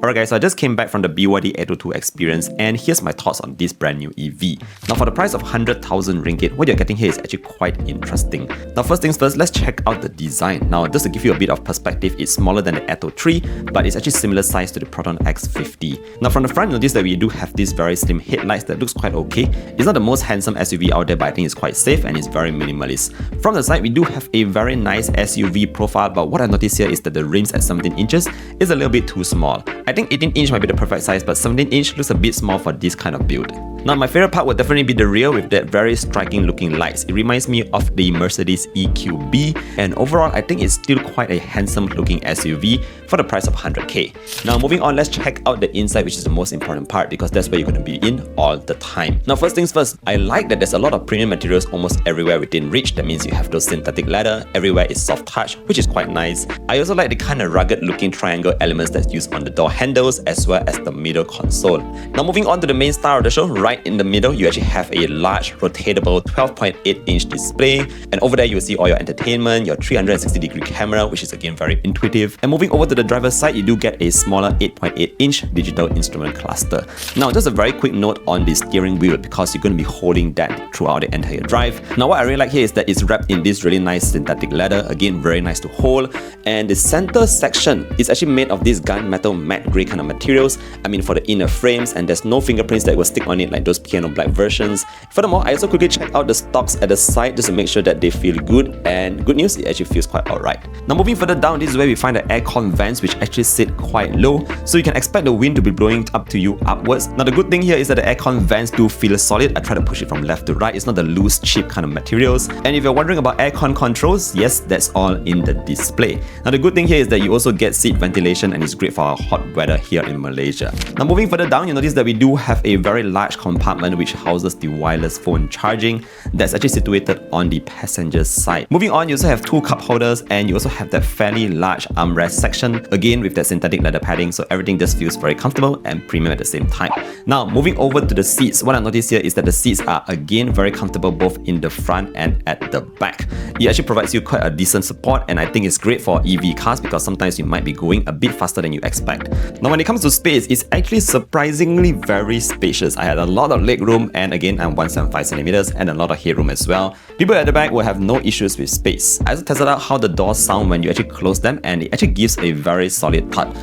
Alright guys, so I just came back from the BYD Atto 2 experience and here's my thoughts on this brand new EV. Now for the price of 100,000 ringgit, what you're getting here is actually quite interesting. Now first things first, let's check out the design. Now just to give you a bit of perspective, it's smaller than the Atto 3, but it's actually similar size to the Proton X50. Now from the front, notice that we do have these very slim headlights that looks quite okay. It's not the most handsome SUV out there, but I think it's quite safe and it's very minimalist. From the side, we do have a very nice SUV profile, but what I noticed here is that the rims at 17 inches is a little bit too small. I think 18 inch might be the perfect size, but 17 inch looks a bit small for this kind of build. Now my favorite part would definitely be the rear with that very striking looking lights. It reminds me of the Mercedes EQB, and overall I think it's still quite a handsome looking SUV for the price of 100k. Now moving on, let's check out the inside, which is the most important part because that's where you're going to be in all the time. Now first things first, I like that there's a lot of premium materials almost everywhere within reach. That means you have those synthetic leather, everywhere is soft touch, which is quite nice. I also like the kind of rugged looking triangle elements that's used on the door handles as well as the middle console. Now moving on to the main star of the show, right in the middle you actually have a large rotatable 12.8 inch display, and over there you will see all your entertainment, your 360-degree camera, which is again very intuitive. And moving over to the driver's side, you do get a smaller 8.8 inch digital instrument cluster. Now just a very quick note on the steering wheel because you're going to be holding that throughout the entire drive. Now what I really like here is that it's wrapped in this really nice synthetic leather, again very nice to hold, and the center section is actually made of this gunmetal matte grey kind of materials. I mean for the inner frames, and there's no fingerprints that will stick on it like those piano black versions. Furthermore, I also quickly checked out the stocks at the side just to make sure that they feel good, and good news, it actually feels quite alright. Now moving further down, this is where we find the aircon vents, which actually sit quite low, so you can expect the wind to be blowing up to you upwards. Now the good thing here is that the aircon vents do feel solid. I try to push it from left to right. It's not the loose cheap kind of materials. And if you're wondering about aircon controls, yes, that's all in the display. Now the good thing here is that you also get seat ventilation, and it's great for our hot weather here in Malaysia. Now moving further down, you notice that we do have a very large compartment which houses the wireless phone charging that's actually situated on the passenger side. Moving on, you also have two cup holders, and you also have that fairly large armrest section, again with that synthetic leather padding, so everything just feels very comfortable and premium at the same time. Now moving over to the seats, what I noticed here is that the seats are again very comfortable both in the front and at the back. It actually provides you quite a decent support, and I think it's great for EV cars because sometimes you might be going a bit faster than you expect. Now when it comes to space, it's actually surprisingly very spacious. I had a lot of legroom, and again I'm 175 centimeters and a lot of headroom as well. People at the back will have no issues with space. I also tested out how the doors sound when you actually close them, and it actually gives a very solid thud.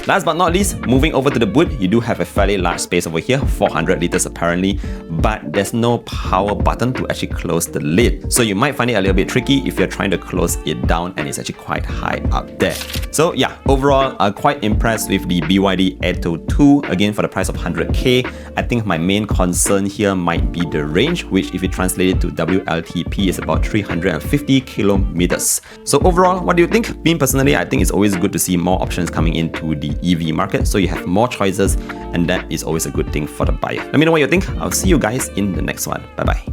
Last but not least, moving over to the boot, you do have a fairly large space over here, 400 liters apparently, but there's no power button to actually close the lid. So you might find it a little bit tricky if you're trying to close it down, and it's actually quite high up there. So yeah, overall, quite impressed with the BYD Atto 2, again for the price of 100k. I think my main concern here might be the range, which if you translate it to WLTP is about 350 kilometers. So overall, what do you think? Me personally, I think it's always good to see more options coming into the EV market, so you have more choices, and that is always a good thing for the buyer. Let me know what you think. I'll see you guys in the next one. Bye bye.